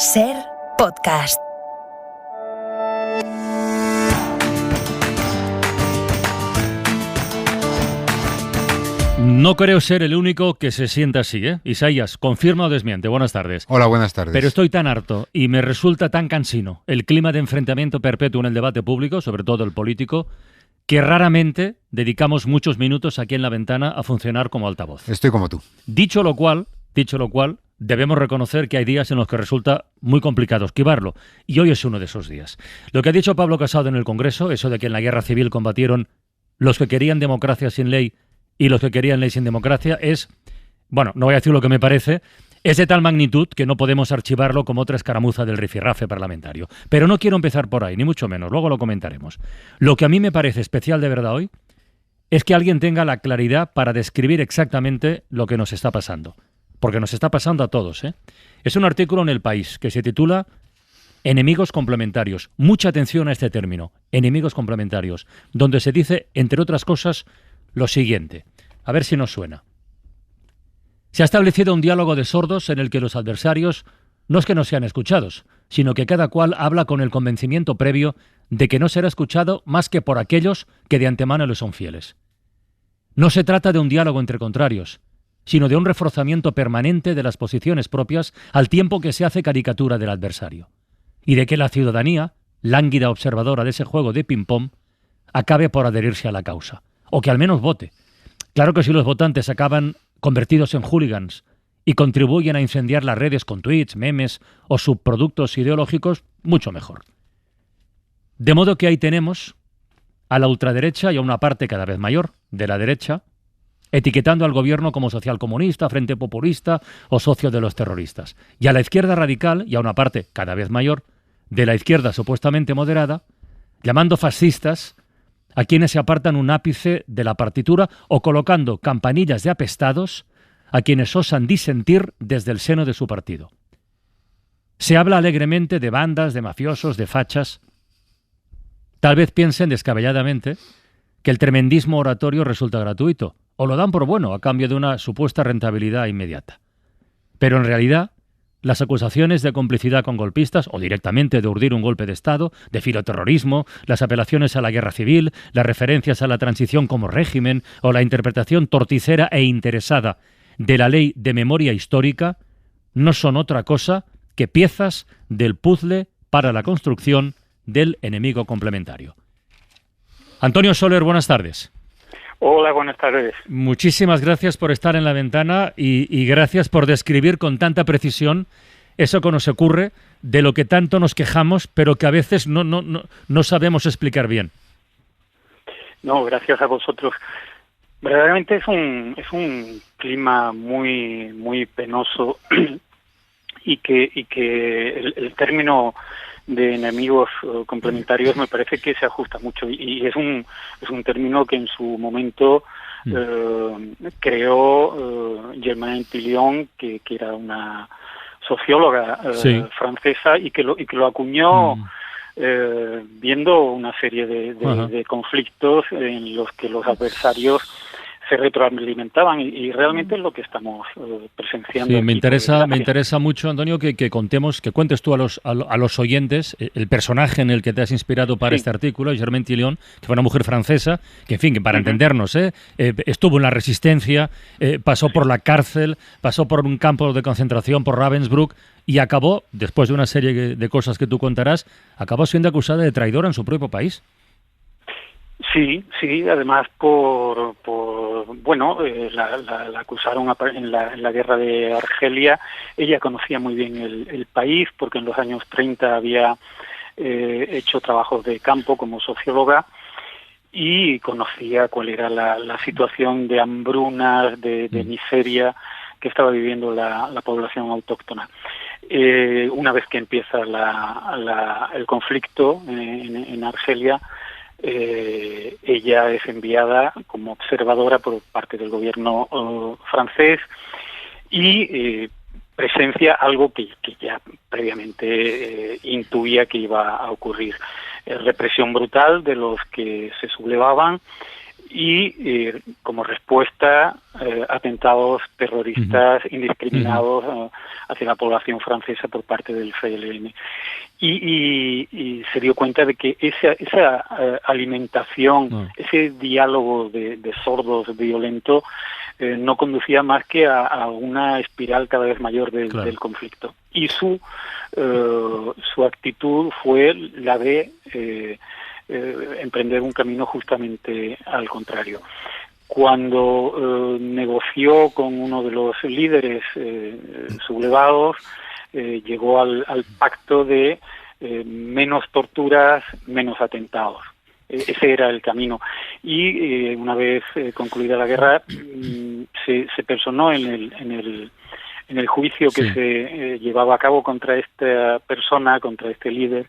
SER Podcast. No creo ser el único que se sienta así, ¿eh? Isaías, confirma o desmiente. Buenas tardes. Hola, buenas tardes. Pero estoy tan harto y me resulta tan cansino el clima de enfrentamiento perpetuo en el debate público, sobre todo el político, que raramente dedicamos muchos minutos aquí en La Ventana a funcionar como altavoz. Estoy como tú. Dicho lo cual, debemos reconocer que hay días en los que resulta muy complicado esquivarlo, y hoy es uno de esos días. Lo que ha dicho Pablo Casado en el Congreso, eso de que en la guerra civil combatieron los que querían democracia sin ley y los que querían ley sin democracia, es, bueno, no voy a decir lo que me parece, es de tal magnitud que no podemos archivarlo como otra escaramuza del rifirrafe parlamentario. Pero no quiero empezar por ahí, ni mucho menos, luego lo comentaremos. Lo que a mí me parece especial de verdad hoy es que alguien tenga la claridad para describir exactamente lo que nos está pasando. Porque nos está pasando a todos, ¿eh? Es un artículo en El País que se titula Enemigos complementarios. Mucha atención a este término, enemigos complementarios, donde se dice, entre otras cosas, lo siguiente. A ver si nos suena. Se ha establecido un diálogo de sordos en el que los adversarios no es que no sean escuchados, sino que cada cual habla con el convencimiento previo de que no será escuchado más que por aquellos que de antemano le son fieles. No se trata de un diálogo entre contrarios, sino de un reforzamiento permanente de las posiciones propias al tiempo que se hace caricatura del adversario, y de que la ciudadanía, lánguida observadora de ese juego de ping-pong, acabe por adherirse a la causa, o que al menos vote. Claro que si los votantes acaban convertidos en hooligans y contribuyen a incendiar las redes con tweets, memes o subproductos ideológicos, mucho mejor. De modo que ahí tenemos a la ultraderecha y a una parte cada vez mayor de la derecha, etiquetando al gobierno como socialcomunista, frente populista o socio de los terroristas. Y a la izquierda radical y a una parte cada vez mayor de la izquierda supuestamente moderada, llamando fascistas a quienes se apartan un ápice de la partitura o colocando campanillas de apestados a quienes osan disentir desde el seno de su partido. Se habla alegremente de bandas, de mafiosos, de fachas. Tal vez piensen descabelladamente que el tremendismo oratorio resulta gratuito, o lo dan por bueno a cambio de una supuesta rentabilidad inmediata. Pero en realidad, las acusaciones de complicidad con golpistas o directamente de urdir un golpe de Estado, de filoterrorismo, las apelaciones a la guerra civil, las referencias a la transición como régimen o la interpretación torticera e interesada de la ley de memoria histórica no son otra cosa que piezas del puzzle para la construcción del enemigo complementario. Antonio Soler, buenas tardes. Hola, buenas tardes. Muchísimas gracias por estar en La Ventana y gracias por describir con tanta precisión eso que nos ocurre, de lo que tanto nos quejamos, pero que a veces no sabemos explicar bien. No, gracias a vosotros. Verdaderamente es un clima muy penoso y que el término de enemigos complementarios me parece que se ajusta mucho y es un término que en su momento creó Germaine Tillion, que era una socióloga francesa y que lo acuñó viendo una serie de conflictos en los que los adversarios se retroalimentaban y realmente es lo que estamos presenciando. Sí, me interesa mucho, Antonio, que cuentes tú a los oyentes el personaje en el que te has inspirado para este artículo, Germaine Tillion, que fue una mujer francesa, que en fin, que para entendernos, estuvo en la Resistencia, pasó por la cárcel, pasó por un campo de concentración, por Ravensbrück, y acabó, después de una serie de cosas que tú contarás, acabó siendo acusada de traidora en su propio país. Sí, además la acusaron en la guerra de Argelia. Ella conocía muy bien el país porque en los años 30 había hecho trabajos de campo como socióloga y conocía cuál era la situación de hambrunas, de miseria que estaba viviendo la población autóctona. Una vez que empieza el conflicto en Argelia, ella es enviada como observadora por parte del gobierno francés y presencia algo que ya previamente intuía que iba a ocurrir. Represión brutal de los que se sublevaban y como respuesta atentados terroristas indiscriminados hacia la población francesa por parte del FLN. Y se dio cuenta de que esa alimentación, ese diálogo de sordos violento no conducía más que a una espiral cada vez mayor del conflicto. Y su actitud fue la de emprender un camino justamente al contrario. Cuando negoció con uno de los líderes sublevados, llegó al pacto de menos torturas, menos atentados. Ese era el camino. Y una vez concluida la guerra, se personó en el juicio que se llevaba a cabo contra esta persona, contra este líder,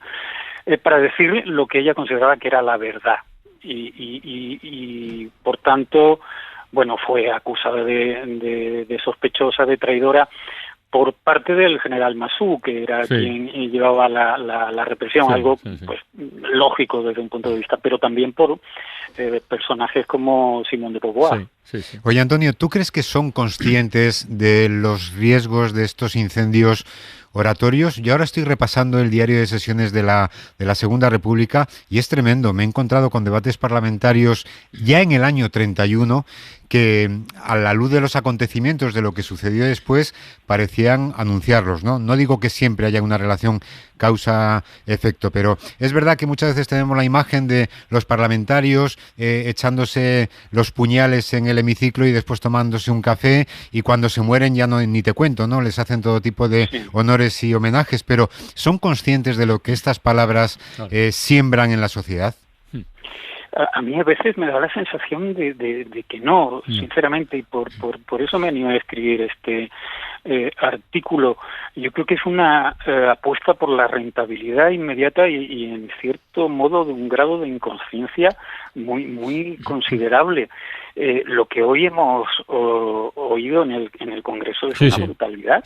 para decir lo que ella consideraba que era la verdad. Y por tanto, bueno, fue acusada de sospechosa, de traidora, por parte del general Massu, que era quien llevaba la represión, algo pues lógico desde un punto de vista, pero también por personajes como Simón de Beauvoir. Oye, Antonio, ¿tú crees que son conscientes de los riesgos de estos incendios oratorios? Yo ahora estoy repasando el diario de sesiones de la Segunda República y es tremendo. Me he encontrado con debates parlamentarios ya en el año 31 que, a la luz de los acontecimientos, de lo que sucedió después, parecían anunciarlos, ¿no? No digo que siempre haya una relación causa-efecto, pero es verdad que muchas veces tenemos la imagen de los parlamentarios echándose los puñales en el hemiciclo y después tomándose un café, y cuando se mueren ya ni te cuento, ¿no? Les hacen todo tipo de honores y homenajes, pero ¿son conscientes de lo que estas palabras siembran en la sociedad? A mí a veces me da la sensación de que no, sinceramente, y por eso me animé a escribir este artículo. Yo creo que es una apuesta por la rentabilidad inmediata y en cierto modo de un grado de inconsciencia muy considerable. Lo que hoy hemos oído en el Congreso es una brutalidad.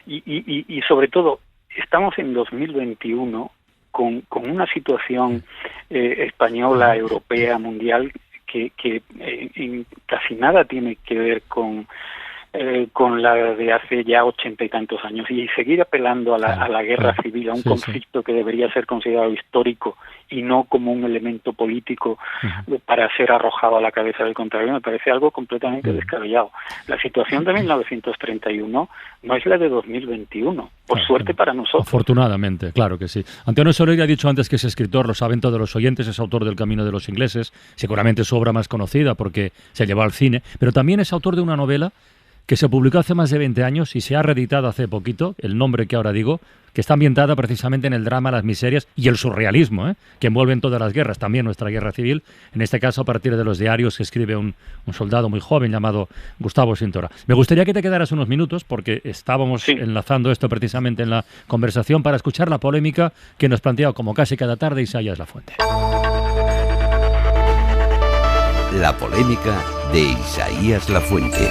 Y sobre todo, estamos en 2021 con una situación española, europea, mundial, que en casi nada tiene que ver con la de hace ya 80 y tantos años, y seguir apelando a la guerra civil, a un conflicto que debería ser considerado histórico y no como un elemento político para ser arrojado a la cabeza del contrario, me parece algo completamente descabellado. La situación de 1931 no es la de 2021, por suerte para nosotros. Afortunadamente, claro que sí. Antonio Soler ha dicho antes que es escritor, lo saben todos los oyentes, es autor del Camino de los Ingleses, seguramente su obra más conocida porque se llevó al cine, pero también es autor de una novela que se publicó hace más de 20 años y se ha reeditado hace poquito, el nombre que ahora digo, que está ambientada precisamente en el drama, las miserias y el surrealismo, que envuelven todas las guerras, también nuestra guerra civil, en este caso a partir de los diarios que escribe un soldado muy joven llamado Gustavo Sintora. Me gustaría que te quedaras unos minutos, porque estábamos enlazando esto precisamente en la conversación, para escuchar la polémica que nos plantea como casi cada tarde Isaías Lafuente. La polémica de Isaías Lafuente.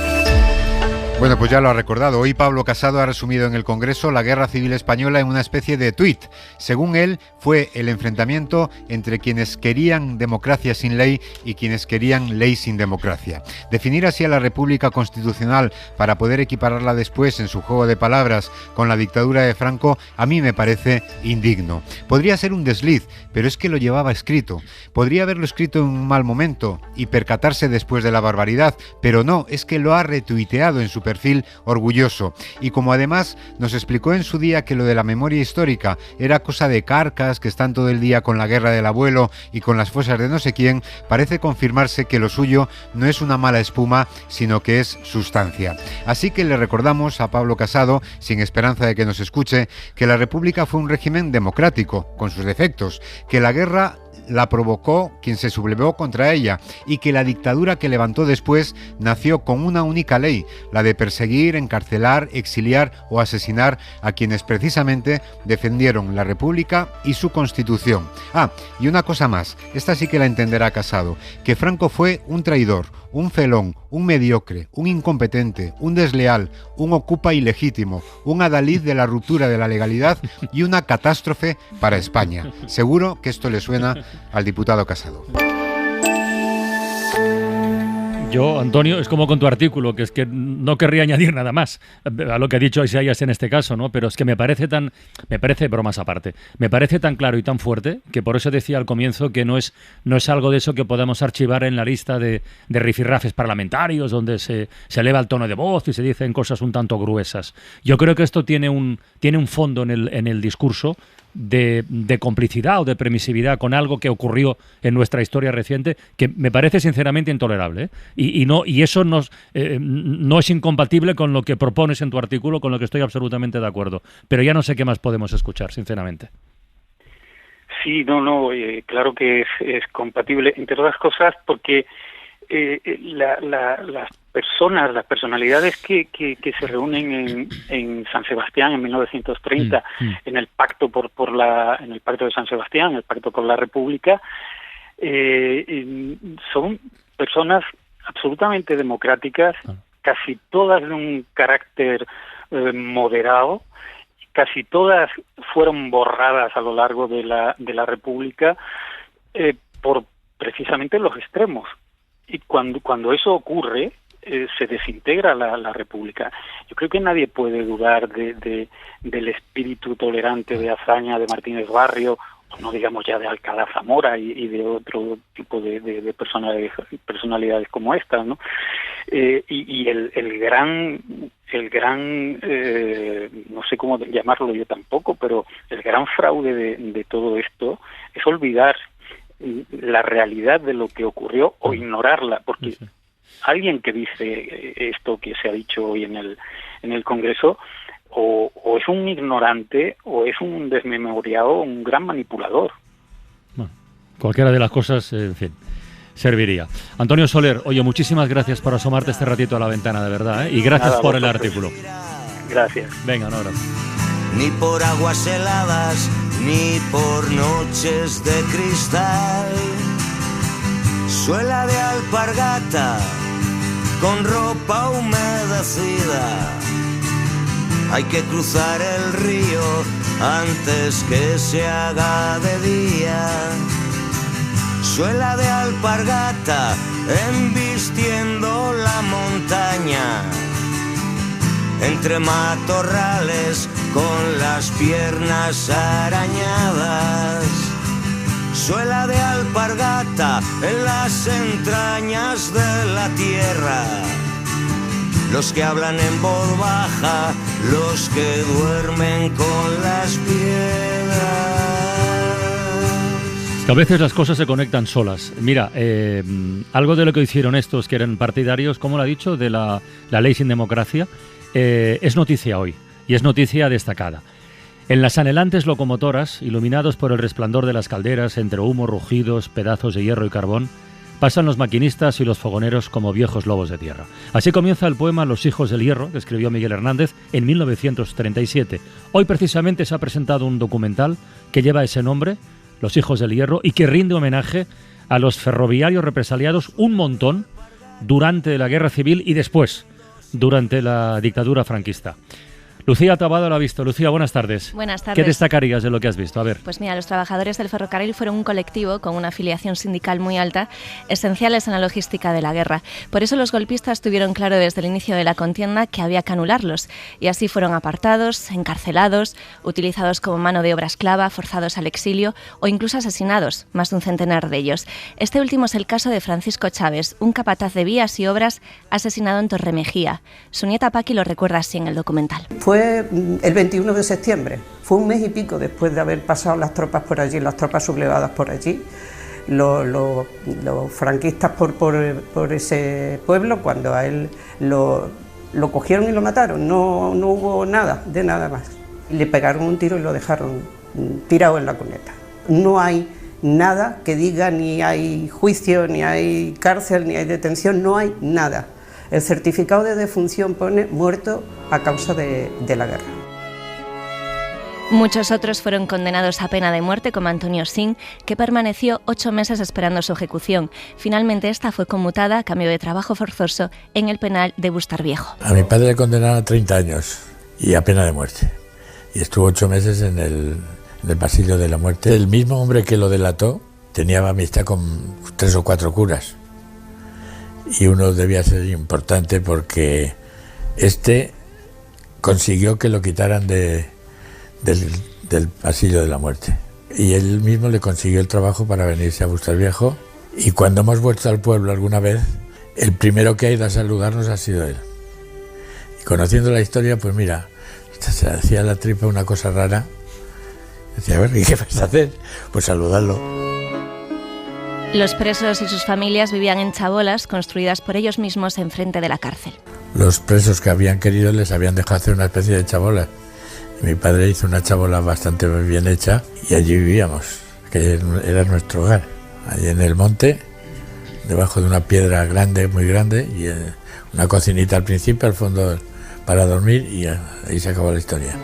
Bueno, pues ya lo ha recordado. Hoy Pablo Casado ha resumido en el Congreso la Guerra Civil Española en una especie de tuit. Según él, fue el enfrentamiento entre quienes querían democracia sin ley y quienes querían ley sin democracia. Definir así a la República Constitucional para poder equipararla después en su juego de palabras con la dictadura de Franco, a mí me parece indigno. Podría ser un desliz, pero es que lo llevaba escrito. Podría haberlo escrito en un mal momento y percatarse después de la barbaridad, pero no, es que lo ha retuiteado en su perfil orgulloso. Y como además nos explicó en su día que lo de la memoria histórica era cosa de carcas que están todo el día con la guerra del abuelo y con las fosas de no sé quién, parece confirmarse que lo suyo no es una mala espuma, sino que es sustancia. Así que le recordamos a Pablo Casado, sin esperanza de que nos escuche, que la República fue un régimen democrático, con sus defectos, que la guerra la provocó quien se sublevó contra ella y que la dictadura que levantó después nació con una única ley, la de perseguir, encarcelar, exiliar o asesinar a quienes precisamente defendieron la República y su Constitución. Y una cosa más, esta sí que la entenderá Casado, que Franco fue un traidor, un felón, un mediocre, un incompetente, un desleal, un ocupa ilegítimo, un adalid de la ruptura de la legalidad y una catástrofe para España. Seguro que esto le suena al diputado Casado. Yo, Antonio, es como con tu artículo, que es que no querría añadir nada más a lo que ha dicho Isaías en este caso, ¿no? Pero es que me parece, bromas aparte, me parece tan claro y tan fuerte que por eso decía al comienzo que no es algo de eso que podamos archivar en la lista de rifirrafes parlamentarios donde se eleva el tono de voz y se dicen cosas un tanto gruesas. Yo creo que esto tiene un fondo en el discurso de complicidad o de permisividad con algo que ocurrió en nuestra historia reciente que me parece sinceramente intolerable, ¿eh? Y eso no es incompatible con lo que propones en tu artículo, con lo que estoy absolutamente de acuerdo, pero ya no sé qué más podemos escuchar, sinceramente. Sí, claro que es compatible, entre otras cosas porque las personalidades que se reúnen en San Sebastián en 1930 en el pacto en el pacto de San Sebastián, el pacto por la República, son personas absolutamente democráticas, casi todas de un carácter moderado, casi todas fueron borradas a lo largo de la República por precisamente los extremos. Y cuando eso ocurre, se desintegra la República. Yo creo que nadie puede dudar del espíritu tolerante de Azaña, de Martínez Barrio, o no digamos ya de Alcalá Zamora y de otro tipo de personalidades como estas, ¿no? Y el gran no sé cómo llamarlo yo tampoco, pero el gran fraude de todo esto es olvidar la realidad de lo que ocurrió o ignorarla, porque alguien que dice esto que se ha dicho hoy en el Congreso o es un ignorante o es un desmemoriado, un gran manipulador. Bueno, cualquiera de las cosas, en fin, serviría. Antonio Soler, oye, muchísimas gracias por asomarte este ratito a la ventana, de verdad, ¿eh? Y gracias Nada, por el artículo. Gracias. Venga, un abrazo. Ni por aguas heladas, ni por noches de cristal. Suela de alpargata, con ropa humedecida. Hay que cruzar el río antes que se haga de día. Suela de alpargata, embistiendo la montaña. Entre matorrales con las piernas arañadas. Suela de alpargata en las entrañas de la tierra. Los que hablan en voz baja, los que duermen con las piedras. Que a veces las cosas se conectan solas. Mira, algo de lo que hicieron estos que eran partidarios, como lo ha dicho, de la ley sin democracia, es noticia hoy, y es noticia destacada. En las anhelantes locomotoras, iluminados por el resplandor de las calderas, entre humo, rugidos, pedazos de hierro y carbón, pasan los maquinistas y los fogoneros como viejos lobos de tierra. Así comienza el poema Los hijos del hierro, que escribió Miguel Hernández en 1937. Hoy precisamente se ha presentado un documental que lleva ese nombre, Los hijos del hierro, y que rinde homenaje a los ferroviarios represaliados un montón durante la Guerra Civil y después, durante la dictadura franquista. Lucía Tabado lo ha visto. Lucía, buenas tardes. Buenas tardes. ¿Qué destacarías de lo que has visto? A ver. Pues mira, los trabajadores del ferrocarril fueron un colectivo con una afiliación sindical muy alta, esenciales en la logística de la guerra. Por eso los golpistas tuvieron claro desde el inicio de la contienda que había que anularlos, y así fueron apartados, encarcelados, utilizados como mano de obra esclava, forzados al exilio o incluso asesinados, más de un centenar de ellos. Este último es el caso de Francisco Chávez, un capataz de vías y obras asesinado en Torremejía. Su nieta Paqui lo recuerda así en el documental. Fue el 21 de septiembre, fue un mes y pico después de haber pasado las tropas por allí, las tropas sublevadas por allí, los franquistas por ese pueblo, cuando a él lo cogieron y lo mataron, no hubo nada, de nada más. Le pegaron un tiro y lo dejaron tirado en la cuneta. No hay nada que diga, ni hay juicio, ni hay cárcel, ni hay detención, no hay nada. El certificado de defunción pone muerto a causa de la guerra. Muchos otros fueron condenados a pena de muerte, como Antonio Sin, que permaneció 8 meses esperando su ejecución. Finalmente esta fue conmutada a cambio de trabajo forzoso en el penal de Bustarviejo. A mi padre le condenaron a 30 años y a pena de muerte. Y estuvo 8 meses en el pasillo de la muerte. El mismo hombre que lo delató tenía amistad con 3 o 4 curas. y uno debía ser importante porque consiguió que lo quitaran del pasillo de la muerte. Y él mismo le consiguió el trabajo para venirse a Bustalviejo, y cuando hemos vuelto al pueblo alguna vez, el primero que ha ido a saludarnos ha sido él. Y conociendo la historia, pues mira, se hacía la tripa una cosa rara. Decía, a ver, ¿y qué vas a hacer? Pues saludarlo. Los presos y sus familias vivían en chabolas construidas por ellos mismos enfrente de la cárcel. Los presos que habían querido les habían dejado hacer una especie de chabola. Y mi padre hizo una chabola bastante bien hecha y allí vivíamos, que era nuestro hogar. Allí en el monte, debajo de una piedra grande, muy grande, y una cocinita al principio, al fondo para dormir, y ahí se acabó la historia.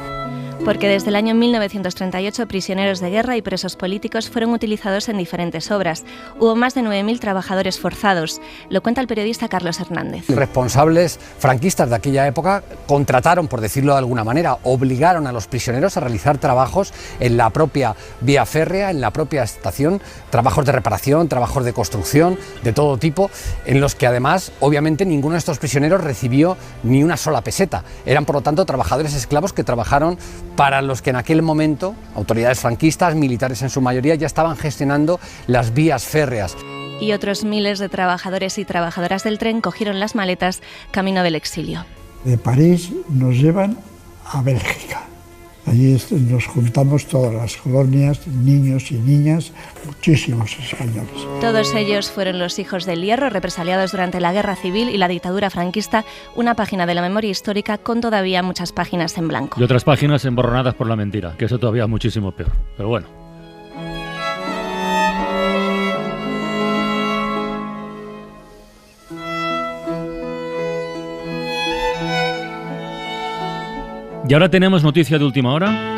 Porque desde el año 1938 prisioneros de guerra y presos políticos fueron utilizados en diferentes obras. Hubo más de 9.000 trabajadores forzados. Lo cuenta el periodista Carlos Hernández. Responsables franquistas de aquella época contrataron, por decirlo de alguna manera, obligaron a los prisioneros a realizar trabajos en la propia vía férrea, en la propia estación, trabajos de reparación, trabajos de construcción, de todo tipo, en los que además, obviamente, ninguno de estos prisioneros recibió ni una sola peseta. Eran, por lo tanto, trabajadores esclavos que trabajaron para los que en aquel momento, autoridades franquistas, militares en su mayoría, ya estaban gestionando las vías férreas. Y otros miles de trabajadores y trabajadoras del tren cogieron las maletas camino del exilio. De París nos llevan a Bélgica. Allí nos juntamos todas las colonias, niños y niñas, muchísimos españoles. Todos ellos fueron los hijos del Hierro, represaliados durante la Guerra Civil y la dictadura franquista, una página de la memoria histórica con todavía muchas páginas en blanco. Y otras páginas emborronadas por la mentira, que eso todavía es muchísimo peor. Pero bueno. Y ahora tenemos noticia de última hora.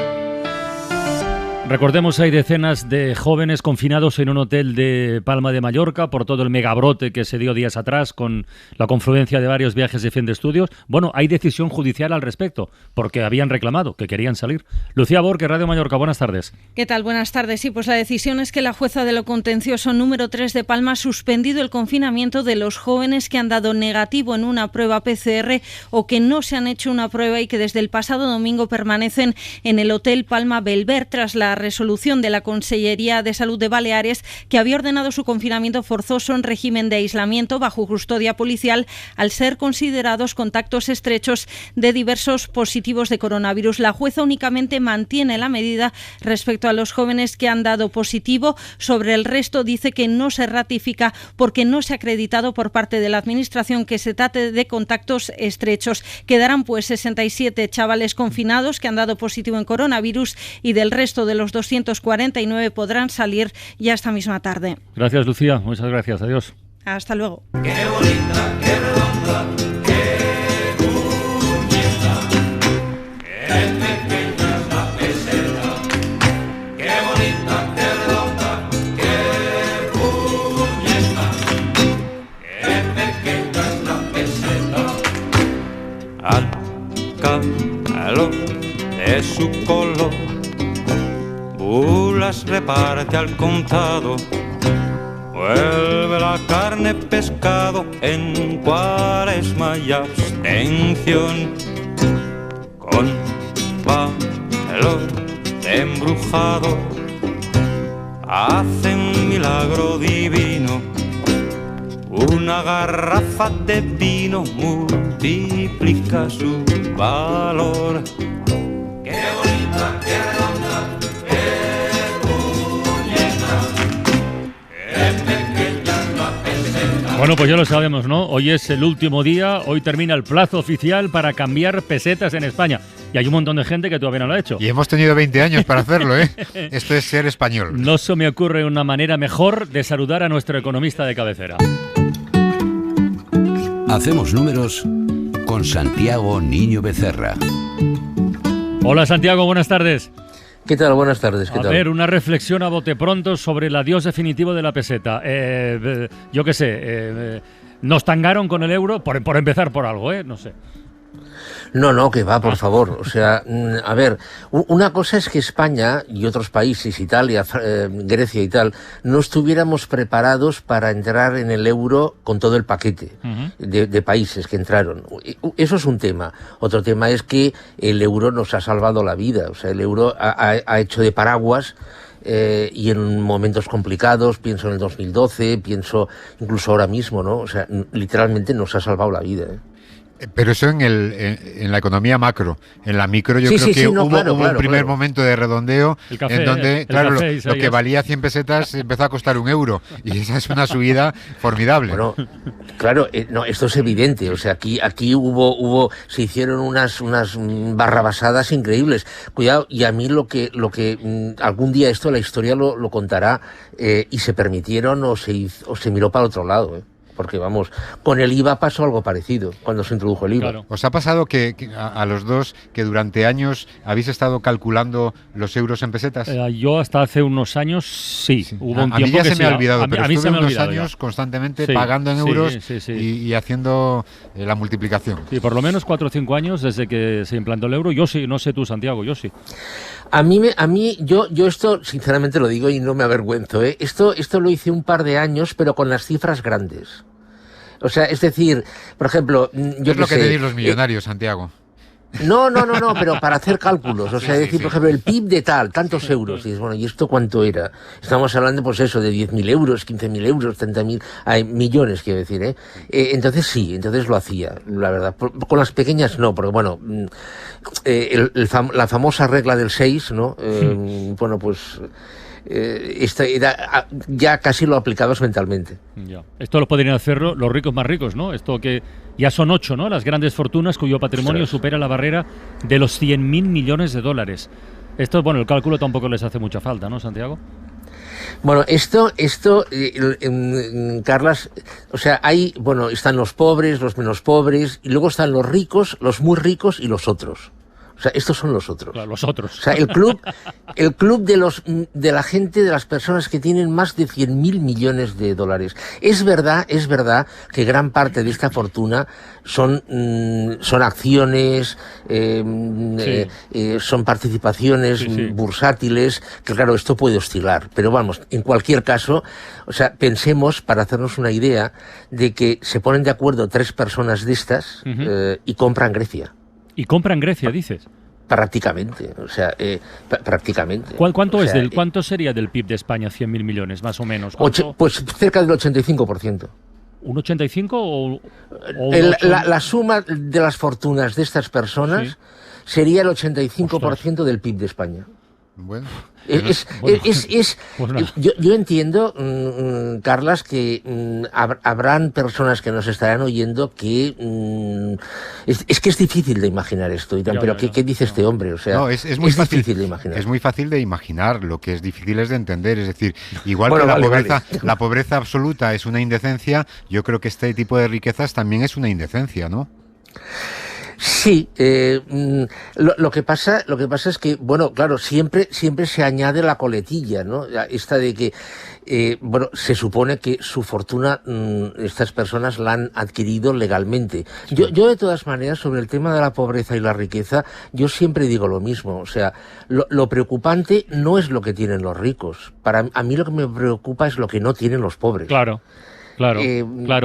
Recordemos, hay decenas de jóvenes confinados en un hotel de Palma de Mallorca por todo el megabrote que se dio días atrás con la confluencia de varios viajes de fin de estudios. Bueno, hay decisión judicial al respecto, porque habían reclamado que querían salir. Lucía Borque, Radio Mallorca, buenas tardes. ¿Qué tal? Buenas tardes. Sí, pues la decisión es que la jueza de lo contencioso número 3 de Palma ha suspendido el confinamiento de los jóvenes que han dado negativo en una prueba PCR o que no se han hecho una prueba y que desde el pasado domingo permanecen en el Hotel Palma Belver tras la resolución de la Consellería de Salud de Baleares, que había ordenado su confinamiento forzoso en régimen de aislamiento bajo custodia policial al ser considerados contactos estrechos de diversos positivos de coronavirus. La jueza únicamente mantiene la medida respecto a los jóvenes que han dado positivo. Sobre el resto dice que no se ratifica porque no se ha acreditado por parte de la Administración que se trate de contactos estrechos. Quedarán pues 67 chavales confinados que han dado positivo en coronavirus y del resto de los 249 podrán salir ya esta misma tarde. Gracias, Lucía. Muchas gracias. Adiós. Hasta luego. Qué bonita, qué redonda, qué puñeta, qué pequeña es la peseta. Qué bonita, qué redonda, qué puñeta, qué pequeña es la peseta. Al calor de su color, las reparte al contado, vuelve la carne pescado en cuaresma y abstención, con valor de embrujado, hace un milagro divino, una garrafa de vino multiplica su valor. Qué bonita, qué redonda, bueno, pues ya lo sabemos, ¿no? Hoy es el último día, hoy termina el plazo oficial para cambiar pesetas en España. Y hay un montón de gente que todavía no lo ha hecho. Y hemos tenido 20 años para hacerlo, ¿eh? Esto es ser español. No se me ocurre una manera mejor de saludar a nuestro economista de cabecera. Hacemos números con Santiago Niño Becerra. Hola, Santiago, buenas tardes. ¿Qué tal? Buenas tardes. ¿Qué tal? A ver, una reflexión a bote pronto sobre el adiós definitivo de la peseta. Yo qué sé, nos tangaron con el euro, por empezar por algo, no sé. No, que va, por favor. O sea, a ver, una cosa es que España y otros países, Italia, Grecia y tal, no estuviéramos preparados para entrar en el euro con todo el paquete de países que entraron. Eso es un tema. Otro tema es que el euro nos ha salvado la vida. O sea, el euro ha hecho de paraguas. Y en momentos complicados, pienso en el 2012, pienso incluso ahora mismo, ¿no? O sea, literalmente nos ha salvado la vida, ¿eh? Pero eso en la economía macro. En la micro yo creo que hubo un primer momento de redondeo en donde, lo que valía 100 pesetas empezó a costar €1. Y esa es una subida formidable. Bueno, claro, no, esto es evidente. O sea, aquí se hicieron unas barrabasadas increíbles. Cuidado, y a mí lo que algún día la historia lo contará, y se permitieron o se miró para otro lado, ¿eh? Porque, vamos, con el IVA pasó algo parecido cuando se introdujo el IVA. Claro. ¿Os ha pasado que a los dos que durante años habéis estado calculando los euros en pesetas? Yo hasta hace unos años sí. Hubo un tiempo mí ya que se me ha olvidado, pero estuve unos años constantemente pagando en euros y haciendo la multiplicación. Sí, por lo menos 4 o 5 años desde que se implantó el euro. Yo sí, no sé tú, Santiago, yo sí. A mí, yo esto sinceramente lo digo y no me avergüenzo, ¿eh? Esto lo hice un par de años, pero con las cifras grandes. O sea, es decir, por ejemplo, yo es lo que tenéis los millonarios, Santiago. No, pero para hacer cálculos, o sea, decir, por ejemplo, el PIB de tantos euros, y dices, bueno, ¿y esto cuánto era? Estamos hablando, pues eso, de 10.000 euros, 15.000 euros, 30.000, millones, quiero decir, ¿eh? Entonces lo hacía, la verdad. Con las pequeñas no, porque bueno, la famosa regla del 6, ¿no? Bueno, pues... esto era, ya casi lo aplicabas mentalmente. Ya. Esto lo podrían hacerlo los ricos más ricos, ¿no? Esto que ya son 8, ¿no? Las grandes fortunas cuyo patrimonio supera la barrera de los 100.000 millones de dólares. Esto, bueno, el cálculo tampoco les hace mucha falta, ¿no, Santiago? Bueno, esto, Carlas, o sea, están los pobres, los menos pobres, y luego están los ricos, los muy ricos y los otros. O sea, estos son los otros. Claro, los otros. O sea, el club de la gente, de las personas que tienen más de 100.000 millones de dólares. Es verdad que gran parte de esta fortuna son acciones, son participaciones bursátiles, que claro, esto puede oscilar. Pero vamos, en cualquier caso, o sea, pensemos, para hacernos una idea, de que se ponen de acuerdo 3 personas de estas y compran Grecia. ¿Y compran Grecia, dices? Prácticamente, o sea, prácticamente. ¿Cuánto sería del PIB de España 100.000 millones, más o menos? Pues cerca del 85%. ¿Un 85 o la suma de las fortunas de estas personas sería el 85% del PIB de España. Bueno. Yo entiendo, Carlas, que habrán personas que nos estarán oyendo que es que es difícil de imaginar esto. Pero ¿qué dice este hombre? O sea, es muy difícil de imaginar. Es muy fácil de imaginar, lo que es difícil es de entender. Es decir, igual que la pobreza absoluta es una indecencia, yo creo que este tipo de riquezas también es una indecencia, ¿no? Sí, lo que pasa es que, bueno, claro, siempre se añade la coletilla, ¿no? Esta de que, se supone que su fortuna, estas personas la han adquirido legalmente. Yo de todas maneras, sobre el tema de la pobreza y la riqueza, yo siempre digo lo mismo. O sea, lo preocupante no es lo que tienen los ricos. A mí lo que me preocupa es lo que no tienen los pobres. Claro,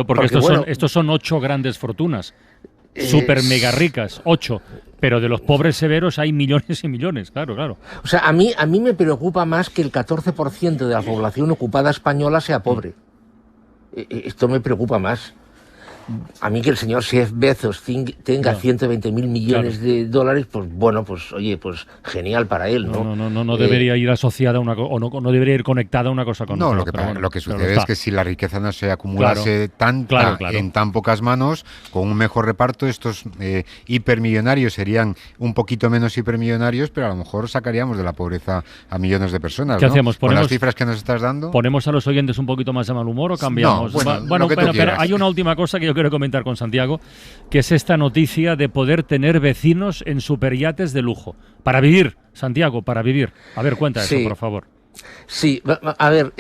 porque estos son 8 grandes fortunas. Súper mega ricas, 8, pero de los pobres severos hay millones y millones, claro. O sea, a mí me preocupa más que el 14% de la población ocupada española sea pobre. Esto me preocupa más. A mí que el señor Jeff Bezos tenga 120.000 millones de dólares, pues bueno, pues oye, pues genial para él, ¿no? No debería ir asociada a una cosa, o no debería ir conectada una cosa con otra. Lo que sucede es que si la riqueza no se acumulase en tan pocas manos, con un mejor reparto, estos hipermillonarios serían un poquito menos hipermillonarios, pero a lo mejor sacaríamos de la pobreza a millones de personas. ¿Qué hacemos? Con las cifras que nos estás dando. ¿Ponemos a los oyentes un poquito más de mal humor o cambiamos? Bueno, pero hay una última cosa que yo quiero comentar con Santiago, que es esta noticia de poder tener vecinos en superyates de lujo. Para vivir, Santiago, para vivir. A ver, cuenta eso, por favor. Sí, a ver,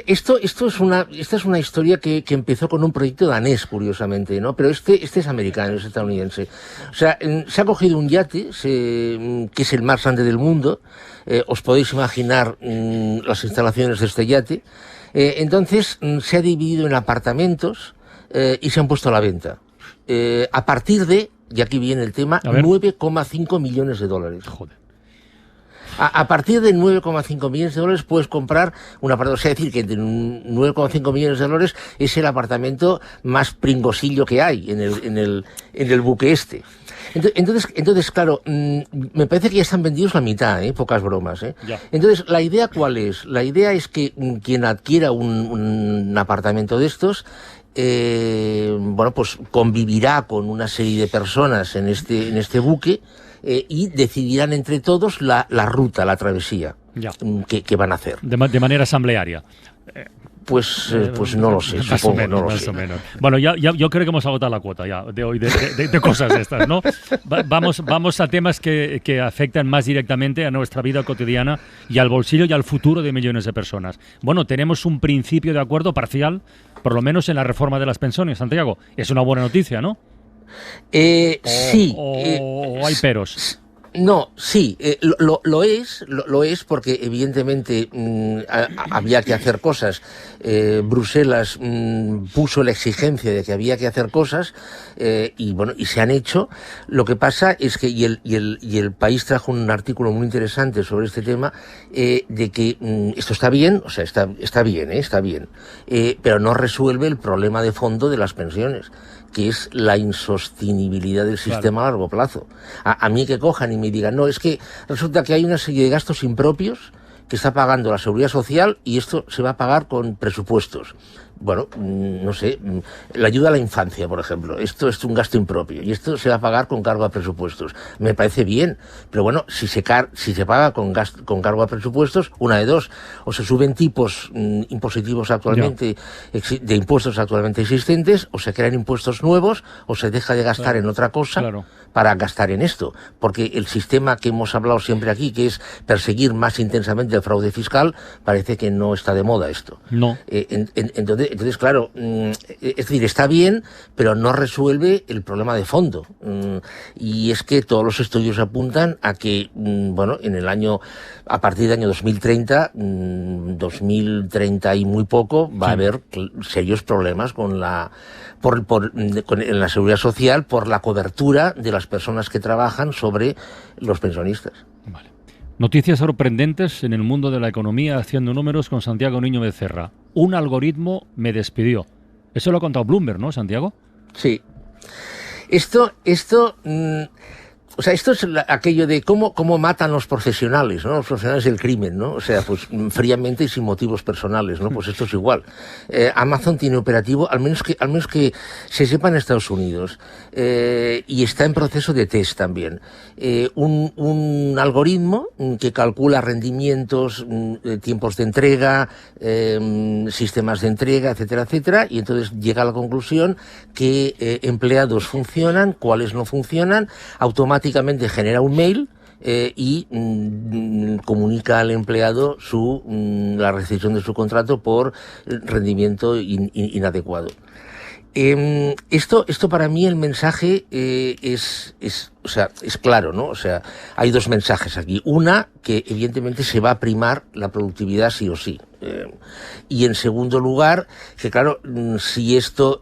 esta es una historia que empezó con un proyecto danés, curiosamente, ¿no? Pero este es americano, es estadounidense. O sea, se ha cogido un yate, que es el más grande del mundo. Os podéis imaginar las instalaciones de este yate. Entonces, se ha dividido en apartamentos y se han puesto a la venta. A partir de, y aquí viene el tema, 9,5 millones de dólares. Joder. A partir de 9,5 millones de dólares puedes comprar un apartamento. O sea, decir que de 9,5 millones de dólares es el apartamento más pringosillo que hay en el buque este. Entonces, claro, me parece que ya están vendidos la mitad, pocas bromas. Entonces, ¿la idea cuál es? La idea es que quien adquiera un apartamento de estos, pues convivirá con una serie de personas en este buque, y decidirán entre todos la ruta, la travesía que van a hacer. De manera asamblearia. Pues no lo sé, supongo, no lo sé. Más o menos. Bueno, yo creo que hemos agotado la cuota ya de hoy de cosas de estas, ¿no? Vamos a temas que afectan más directamente a nuestra vida cotidiana y al bolsillo y al futuro de millones de personas. Bueno, tenemos un principio de acuerdo parcial, por lo menos en la reforma de las pensiones, Santiago. Es una buena noticia, ¿no? Sí. ¿O hay peros? No, sí, lo es porque evidentemente había que hacer cosas. Bruselas puso la exigencia de que había que hacer cosas, y se han hecho. Lo que pasa es que, y el País trajo un artículo muy interesante sobre este tema, de que esto está bien, o sea, está bien, pero no resuelve el problema de fondo de las pensiones, que es la insostenibilidad del sistema a largo plazo. A mí que cojan y me digan, no, es que resulta que hay una serie de gastos impropios que está pagando la Seguridad Social y esto se va a pagar con presupuestos. Bueno, no sé, la ayuda a la infancia, por ejemplo, esto es un gasto impropio y esto se va a pagar con cargo a presupuestos. Me parece bien, pero bueno, si se paga con cargo a presupuestos, una de dos, o se suben tipos impositivos actualmente, de impuestos actualmente existentes, o se crean impuestos nuevos, o se deja de gastar en otra cosa para gastar en esto, porque el sistema que hemos hablado siempre aquí, que es perseguir más intensamente el fraude fiscal, parece que no está de moda esto. No. Entonces, claro, es decir, está bien, pero no resuelve el problema de fondo. Y es que todos los estudios apuntan a que, en el año, a partir del año 2030, 2030 y muy poco, va a haber serios problemas con en la Seguridad Social por la cobertura de las personas que trabajan sobre los pensionistas. Vale. Noticias sorprendentes en el mundo de la economía haciendo números con Santiago Niño Becerra. Un algoritmo me despidió. Eso lo ha contado Bloomberg, ¿no, Santiago? Sí. Esto es aquello de cómo matan los profesionales, ¿no? Los profesionales del crimen, ¿no? O sea, pues fríamente y sin motivos personales, ¿no? Pues esto es igual. Amazon tiene operativo, al menos que se sepa, en Estados Unidos, y está en proceso de test también. Un algoritmo que calcula rendimientos, tiempos de entrega, sistemas de entrega, etcétera, etcétera, y entonces llega a la conclusión que empleados funcionan, cuáles no funcionan, automáticamente genera un mail y comunica al empleado la rescisión de su contrato por rendimiento inadecuado. Esto para mí el mensaje es claro, ¿no? O sea, hay dos mensajes aquí. Una, que evidentemente se va a primar la productividad sí o sí. Y en segundo lugar, que claro, si esto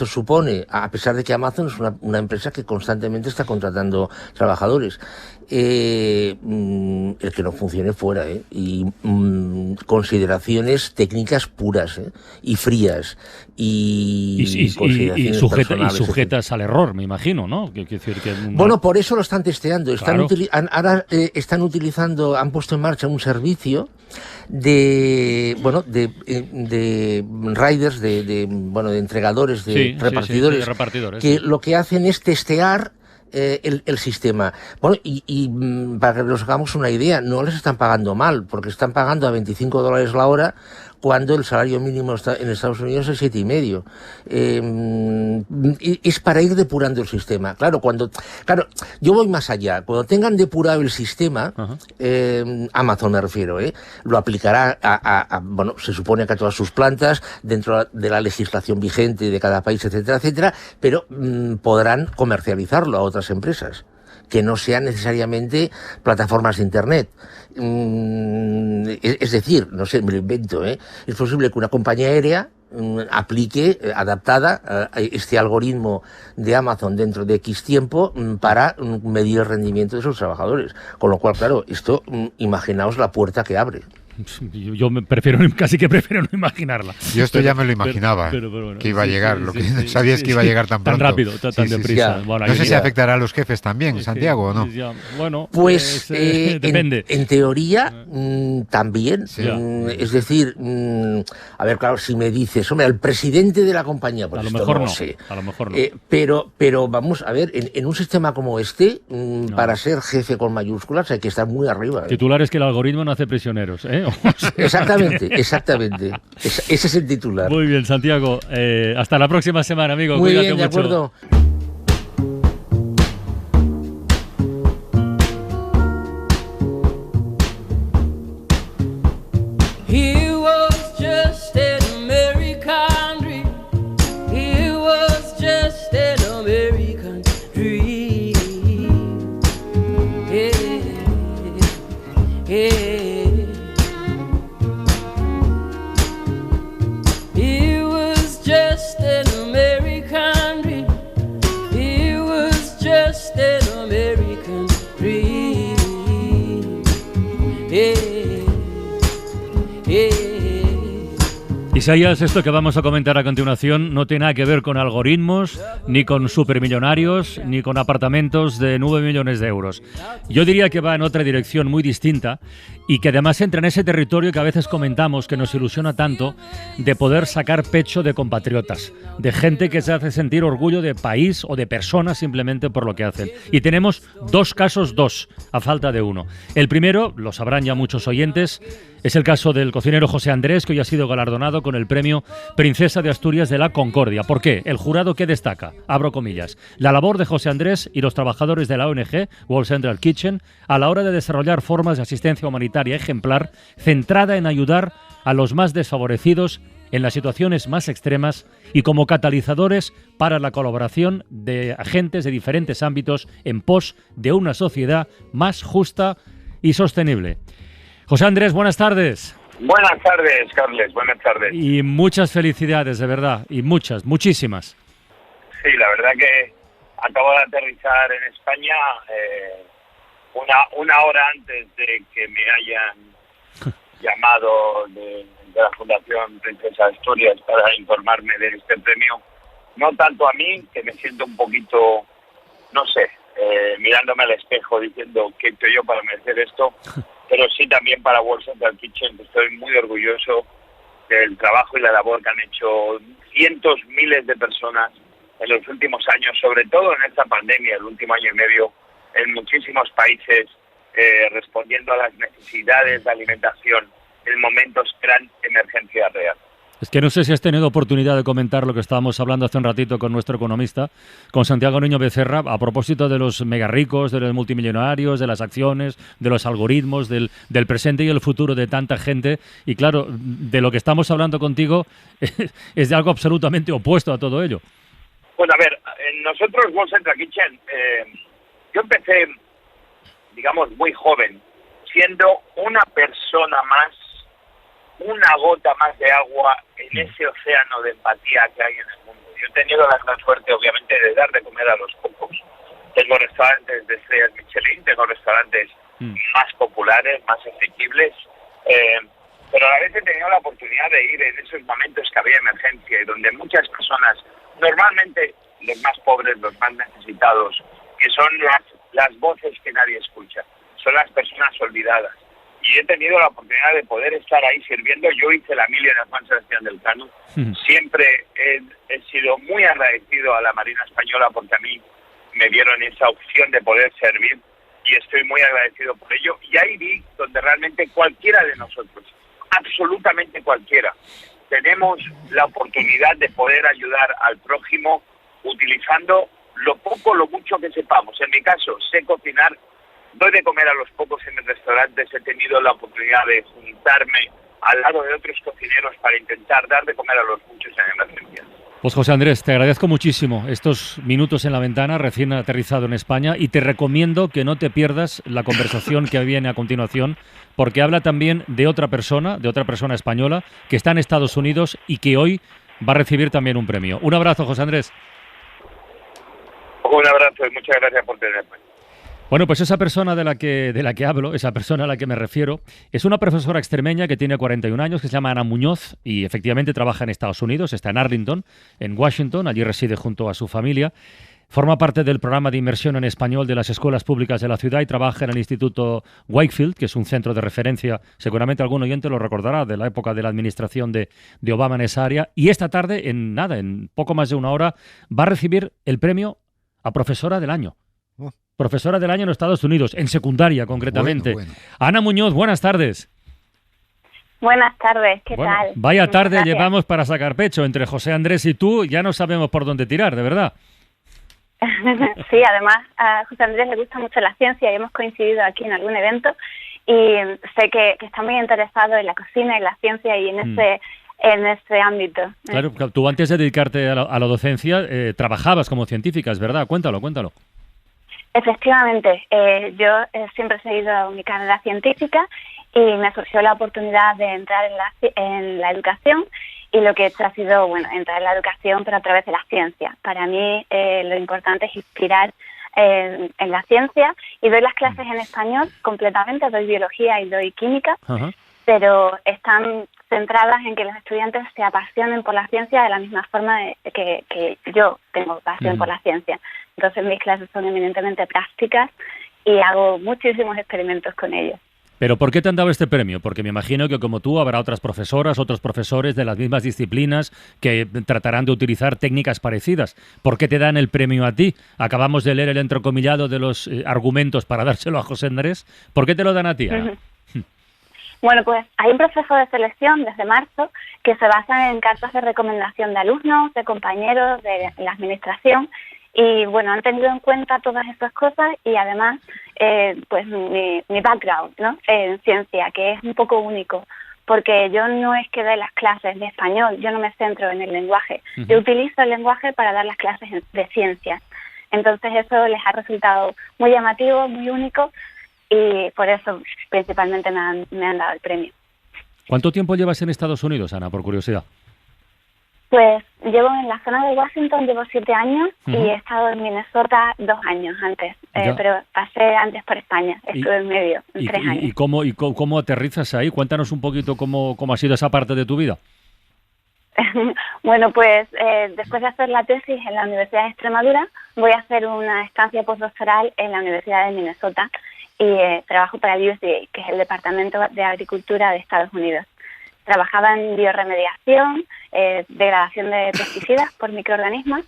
supone, a pesar de que Amazon es una empresa que constantemente está contratando trabajadores, el que no funcione fuera, y consideraciones técnicas puras, y frías, y sujetas al error, me imagino, ¿no? Bueno, por eso lo están testeando. Están utilizando, han puesto en marcha un servicio de riders, de entregadores, de repartidores, que lo que hacen es testear el sistema. Bueno, y para que nos hagamos una idea, no les están pagando mal, porque están pagando a $25 la hora cuando el salario mínimo en Estados Unidos es 7,5. Es para ir depurando el sistema. Claro, yo voy más allá. Cuando tengan depurado el sistema, Amazon me refiero, lo aplicará bueno, se supone que a todas sus plantas, dentro de la legislación vigente de cada país, etcétera, etcétera, pero podrán comercializarlo a otras empresas que no sean necesariamente plataformas de Internet. Es decir, no sé, me lo invento, es posible que una compañía aérea aplique, adaptada, este algoritmo de Amazon dentro de X tiempo para medir el rendimiento de sus trabajadores. Con lo cual, claro, esto, imaginaos la puerta que abre. Yo casi que prefiero no imaginarla. Yo esto ya me lo imaginaba, pero bueno, que iba a llegar. Lo que sabías que iba a llegar tan pronto. Tan rápido, tan deprisa. Bueno, no sé si afectará a los jefes también, Santiago, ¿o no? Bueno, pues depende. En teoría también. Es decir, a ver, claro, si me dices, hombre, al presidente de la compañía, pues a lo mejor no sé. A lo mejor no. Pero vamos a ver, en un sistema como este, para ser jefe con mayúsculas hay que estar muy arriba. Titular es que el algoritmo no hace prisioneros, O sea, exactamente. Ese es el titular. Muy bien, Santiago. Hasta la próxima semana, amigo. Muy Cuídate bien, de mucho. acuerdo. Isaías, esto que vamos a comentar a continuación no tiene nada que ver con algoritmos, ni con supermillonarios, ni con apartamentos de 9 millones de euros. Yo diría que va en otra dirección muy distinta y que además entra en ese territorio que a veces comentamos que nos ilusiona tanto de poder sacar pecho de compatriotas, de gente que se hace sentir orgullo de país o de personas simplemente por lo que hacen. Y tenemos dos casos, a falta de uno. El primero, lo sabrán ya muchos oyentes, es el caso del cocinero José Andrés, que hoy ha sido galardonado con el premio Princesa de Asturias de la Concordia. ¿Por qué? El jurado que destaca, abro comillas, la labor de José Andrés y los trabajadores de la ONG World Central Kitchen a la hora de desarrollar formas de asistencia humanitaria ejemplar centrada en ayudar a los más desfavorecidos en las situaciones más extremas y como catalizadores para la colaboración de agentes de diferentes ámbitos en pos de una sociedad más justa y sostenible. José Andrés, buenas tardes. Buenas tardes, Carles, buenas tardes. Y muchas felicidades, de verdad, y muchísimas. Sí, la verdad que acabo de aterrizar en España una hora antes de que me hayan llamado de la Fundación Princesa de Asturias para informarme de este premio. No tanto a mí, que me siento un poquito, no sé, mirándome al espejo diciendo ¿qué he hecho yo para merecer esto? Pero sí también para World Central Kitchen, que estoy muy orgulloso del trabajo y la labor que han hecho cientos, miles de personas en los últimos años, sobre todo en esta pandemia, el último año y medio, en muchísimos países, respondiendo a las necesidades de alimentación en momentos de gran emergencia real. Es que no sé si has tenido oportunidad de comentar lo que estábamos hablando hace un ratito con nuestro economista, con Santiago Niño Becerra, a propósito de los mega ricos, de los multimillonarios, de las acciones, de los algoritmos, del presente y el futuro de tanta gente. Y claro, de lo que estamos hablando contigo es de algo absolutamente opuesto a todo ello. Bueno, a ver, nosotros, World Central Kitchen, yo empecé, digamos, muy joven, siendo una persona más, una gota más de agua en ese océano de empatía que hay en el mundo. Yo he tenido la gran suerte, obviamente, de dar de comer a los pocos. Tengo restaurantes de estrellas Michelin, tengo restaurantes más populares, más asequibles, pero a la vez he tenido la oportunidad de ir en esos momentos que había emergencia y donde muchas personas, normalmente los más pobres, los más necesitados, que son las voces que nadie escucha, son las personas olvidadas. Y he tenido la oportunidad de poder estar ahí sirviendo. Yo hice la mili en el Juan Sebastián del Cano. Siempre he sido muy agradecido a la Marina Española porque a mí me dieron esa opción de poder servir y estoy muy agradecido por ello. Y ahí vi donde realmente cualquiera de nosotros, absolutamente cualquiera. Tenemos la oportunidad de poder ayudar al prójimo utilizando lo poco, lo mucho que sepamos. En mi caso, sé cocinar, doy de comer a los pocos en el restaurante, he tenido la oportunidad de juntarme al lado de otros cocineros para intentar dar de comer a los muchos en emergencias. Pues José Andrés, te agradezco muchísimo estos minutos en la ventana, recién aterrizado en España, y te recomiendo que no te pierdas la conversación que viene a continuación, porque habla también de otra persona española que está en Estados Unidos y que hoy va a recibir también un premio. Un abrazo, José Andrés. Un abrazo y muchas gracias por tenerme. Bueno, pues esa persona de la que hablo, esa persona a la que me refiero, es una profesora extremeña que tiene 41 años, que se llama Ana Muñoz, y efectivamente trabaja en Estados Unidos, está en Arlington, en Washington, allí reside junto a su familia. Forma parte del programa de inmersión en español de las escuelas públicas de la ciudad y trabaja en el Instituto Wakefield, que es un centro de referencia, seguramente algún oyente lo recordará, de la época de la administración de Obama en esa área. Y esta tarde, en poco más de una hora, va a recibir el premio a Profesora del Año. Profesora del Año en Estados Unidos, en secundaria concretamente. Bueno. Ana Muñoz, buenas tardes. Buenas tardes, ¿qué tal? Vaya tarde llevamos para sacar pecho. Entre José Andrés y tú ya no sabemos por dónde tirar, de verdad. Sí, además a José Andrés le gusta mucho la ciencia y hemos coincidido aquí en algún evento y sé que está muy interesado en la cocina y la ciencia y en ese ámbito. Claro, tú antes de dedicarte a la docencia trabajabas como científica, ¿es verdad? Cuéntalo. Efectivamente, yo siempre he seguido mi carrera científica y me surgió la oportunidad de entrar en la educación y lo que he hecho ha sido, entrar en la educación pero a través de la ciencia. Para mí lo importante es inspirar en la ciencia y doy las clases en español completamente, doy biología y doy química, pero están centradas en que los estudiantes se apasionen por la ciencia de la misma forma que yo tengo pasión por la ciencia. Entonces mis clases son eminentemente prácticas y hago muchísimos experimentos con ellos. ¿Pero por qué te han dado este premio? Porque me imagino que como tú habrá otras profesoras, otros profesores de las mismas disciplinas que tratarán de utilizar técnicas parecidas. ¿Por qué te dan el premio a ti? Acabamos de leer el entrecomillado de los argumentos para dárselo a José Andrés. ¿Por qué te lo dan a ti, Ana? Bueno, pues hay un proceso de selección desde marzo que se basa en cartas de recomendación de alumnos, de compañeros, de la administración y han tenido en cuenta todas estas cosas y además pues mi background, ¿no? En ciencia, que es un poco único, porque yo no es que dé las clases de español, yo no me centro en el lenguaje, yo utilizo el lenguaje para dar las clases de ciencias. Entonces eso les ha resultado muy llamativo, muy único y por eso principalmente me han dado el premio. ¿Cuánto tiempo llevas en Estados Unidos, Ana, por curiosidad? Pues llevo en la zona de Washington, llevo 7 años y he estado en Minnesota 2 años antes, pero pasé antes por España, estuve en medio, 3 años. ¿Y cómo aterrizas ahí? Cuéntanos un poquito cómo ha sido esa parte de tu vida. Bueno, pues después de hacer la tesis en la Universidad de Extremadura, voy a hacer una estancia postdoctoral en la Universidad de Minnesota y trabajo para el USDA, que es el Departamento de Agricultura de Estados Unidos. Trabajaba en bioremediación, degradación de pesticidas por microorganismos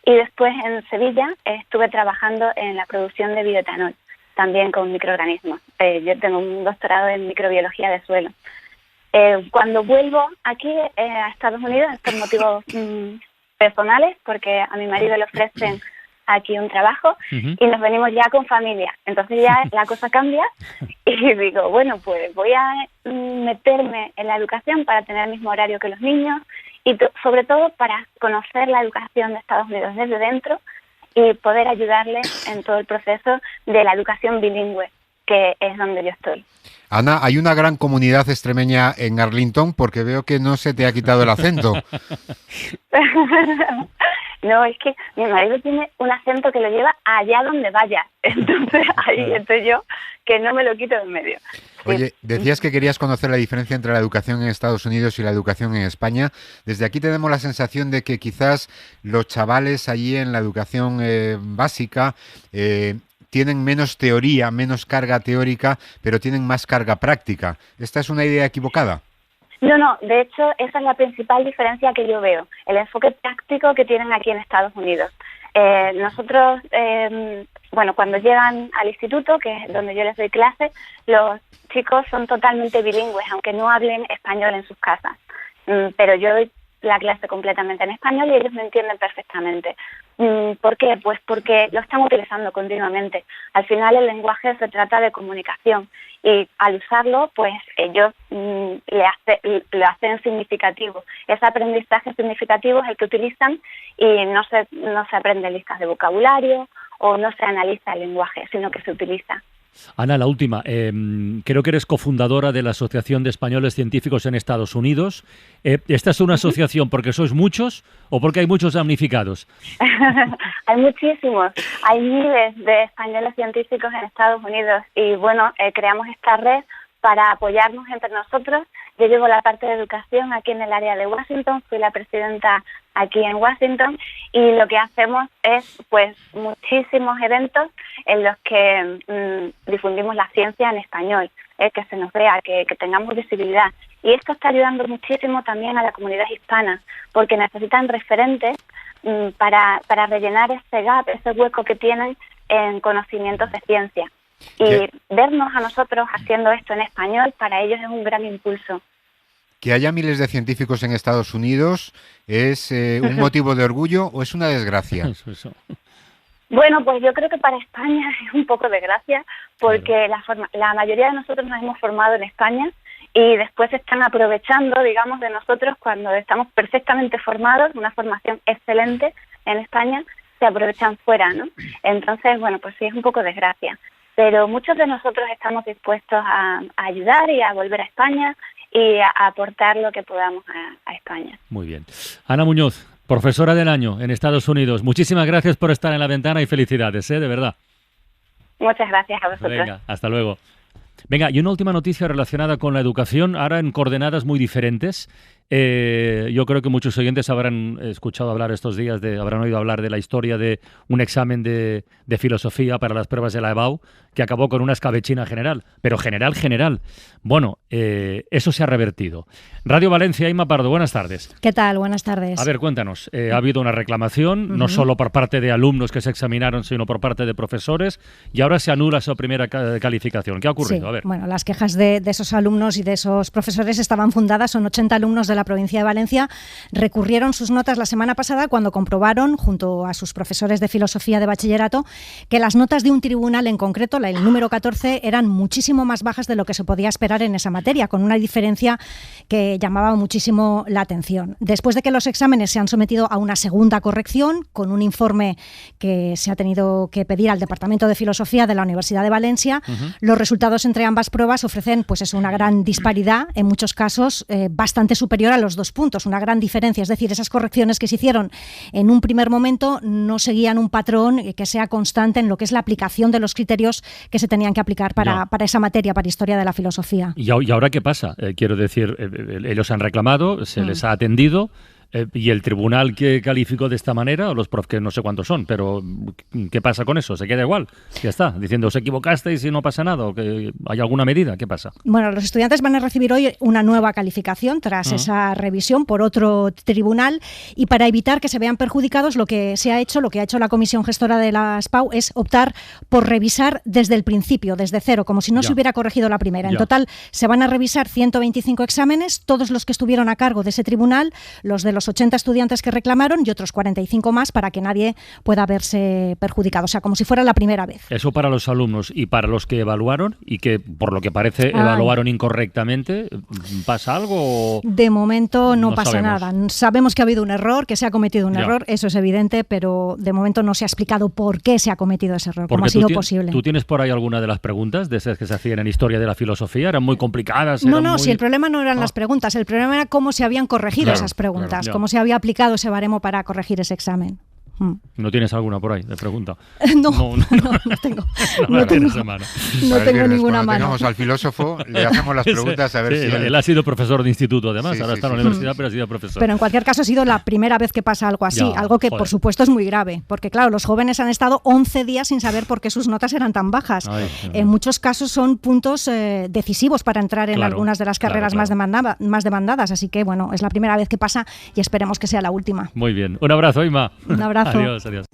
y después en Sevilla estuve trabajando en la producción de bioetanol, también con microorganismos. Yo tengo un doctorado en microbiología de suelo. Cuando vuelvo aquí a Estados Unidos es por motivos personales, porque a mi marido le ofrecen aquí un trabajo y nos venimos ya con familia. Entonces ya la cosa cambia y digo, pues voy a meterme en la educación para tener el mismo horario que los niños y sobre todo para conocer la educación de Estados Unidos desde dentro y poder ayudarles en todo el proceso de la educación bilingüe, que es donde yo estoy. Ana, hay una gran comunidad extremeña en Arlington porque veo que no se te ha quitado el acento. No, es que mi marido tiene un acento que lo lleva allá donde vaya. Entonces ahí estoy yo, que no me lo quito de en medio. Oye, decías que querías conocer la diferencia entre la educación en Estados Unidos y la educación en España. Desde aquí tenemos la sensación de que quizás los chavales allí en la educación básica tienen menos teoría, menos carga teórica, pero tienen más carga práctica. ¿Esta es una idea equivocada? No, de hecho esa es la principal diferencia que yo veo, el enfoque práctico que tienen aquí en Estados Unidos. Nosotros, cuando llegan al instituto, que es donde yo les doy clases, los chicos son totalmente bilingües, aunque no hablen español en sus casas. Pero yo doy la clase completamente en español y ellos me entienden perfectamente. ¿Por qué? Pues porque lo están utilizando continuamente. Al final el lenguaje se trata de comunicación y al usarlo, pues ellos lo hacen significativo. Ese aprendizaje significativo es el que utilizan y no se aprende listas de vocabulario o no se analiza el lenguaje, sino que se utiliza. Ana, la última. Creo que eres cofundadora de la Asociación de Españoles Científicos en Estados Unidos. ¿Esta es una asociación porque sois muchos o porque hay muchos damnificados? Hay muchísimos. Hay miles de españoles científicos en Estados Unidos y, creamos esta red para apoyarnos entre nosotros. Yo llevo la parte de educación aquí en el área de Washington, fui la presidenta aquí en Washington y lo que hacemos es muchísimos eventos en los que difundimos la ciencia en español, que se nos vea, que tengamos visibilidad. Y esto está ayudando muchísimo también a la comunidad hispana, porque necesitan referentes para rellenar ese gap, ese hueco que tienen en conocimientos de ciencia. Y vernos a nosotros haciendo esto en español, para ellos es un gran impulso. ¿Que haya miles de científicos en Estados Unidos es un motivo de orgullo o es una desgracia? Bueno, pues yo creo que para España es un poco de gracia, porque la mayoría de nosotros nos hemos formado en España y después se están aprovechando, digamos, de nosotros cuando estamos perfectamente formados, una formación excelente en España, se aprovechan fuera, ¿no? Entonces, pues sí, es un poco desgracia. Pero muchos de nosotros estamos dispuestos a ayudar y a volver a España y a aportar lo que podamos a España. Muy bien. Ana Muñoz, profesora del año en Estados Unidos. Muchísimas gracias por estar en La Ventana y felicidades, de verdad. Muchas gracias a vosotros. Venga, hasta luego. Venga, y una última noticia relacionada con la educación, ahora en coordenadas muy diferentes. Yo creo que muchos oyentes habrán escuchado hablar estos días, habrán oído hablar de la historia de un examen de filosofía para las pruebas de la EBAU que acabó con una escabechina general, pero general. Bueno, eso se ha revertido. Radio Valencia, Inma Pardo, buenas tardes. ¿Qué tal? Buenas tardes. A ver, cuéntanos, ha habido una reclamación, no solo por parte de alumnos que se examinaron, sino por parte de profesores, y ahora se anula esa primera calificación. ¿Qué ha ocurrido? Sí, a ver. Bueno, las quejas de esos alumnos y de esos profesores estaban fundadas. Son 80 alumnos de la provincia de Valencia. Recurrieron sus notas la semana pasada cuando comprobaron, junto a sus profesores de filosofía de bachillerato, que las notas de un tribunal en concreto, el número 14, eran muchísimo más bajas de lo que se podía esperar en esa materia, con una diferencia que llamaba muchísimo la atención. Después de que los exámenes se han sometido a una segunda corrección, con un informe que se ha tenido que pedir al Departamento de Filosofía de la Universidad de Valencia, los resultados entre ambas pruebas ofrecen una gran disparidad, en muchos casos bastante superior a los 2 puntos, una gran diferencia. Es decir, esas correcciones que se hicieron en un primer momento no seguían un patrón que sea constante en lo que es la aplicación de los criterios que se tenían que aplicar para esa materia, para historia de la filosofía. ¿Y ahora qué pasa? Quiero decir, ellos han reclamado, se les ha atendido, y el tribunal que calificó de esta manera, o los profes, que no sé cuántos son, pero ¿qué pasa con eso? ¿Se queda igual? Ya está, diciendo os equivocasteis y no pasa nada, o que hay alguna medida, ¿qué pasa? Bueno, los estudiantes van a recibir hoy una nueva calificación tras esa revisión por otro tribunal, y para evitar que se vean perjudicados, lo que ha hecho la Comisión Gestora de la SPAU es optar por revisar desde el principio, desde cero, como si no se hubiera corregido la primera. En total se van a revisar 125 exámenes, todos los que estuvieron a cargo de ese tribunal, los de los 80 estudiantes que reclamaron y otros 45 más, para que nadie pueda verse perjudicado. O sea, como si fuera la primera vez. Eso para los alumnos. ¿Y para los que evaluaron y que, por lo que parece, evaluaron incorrectamente? ¿Pasa algo? De momento no pasa nada. Sabemos que ha habido un error, que se ha cometido un error, eso es evidente, pero de momento no se ha explicado por qué se ha cometido ese error, cómo ha sido posible. ¿Tú tienes por ahí alguna de las preguntas de esas que se hacían en historia de la filosofía? ¿Eran muy complicadas? Si el problema no eran las preguntas, el problema era cómo se habían corregido esas preguntas. Cómo se había aplicado ese baremo para corregir ese examen. ¿No tienes alguna por ahí de pregunta? No tengo. No tengo ninguna mano. Tengamos al filósofo, le hacemos las preguntas a ver si... Él ha sido profesor de instituto, además. Ahora está en la universidad, pero ha sido profesor. Pero en cualquier caso ha sido la primera vez que pasa algo así. Algo que, por supuesto, es muy grave. Porque, claro, los jóvenes han estado 11 días sin saber por qué sus notas eran tan bajas. En muchos casos son puntos decisivos para entrar en algunas de las carreras más demandadas. Así que, bueno, es la primera vez que pasa y esperemos que sea la última. Muy bien. Un abrazo, Inma. Un abrazo. abrazo. Adiós, adiós.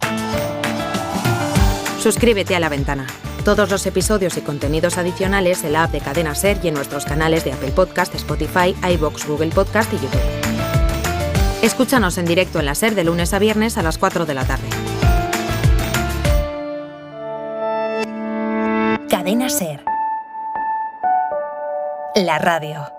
Suscríbete a La Ventana. Todos los episodios y contenidos adicionales en la app de Cadena SER y en nuestros canales de Apple Podcast, Spotify, iVoox, Google Podcast y YouTube. Escúchanos en directo en la SER de lunes a viernes a las 4 de la tarde. Cadena SER. La radio.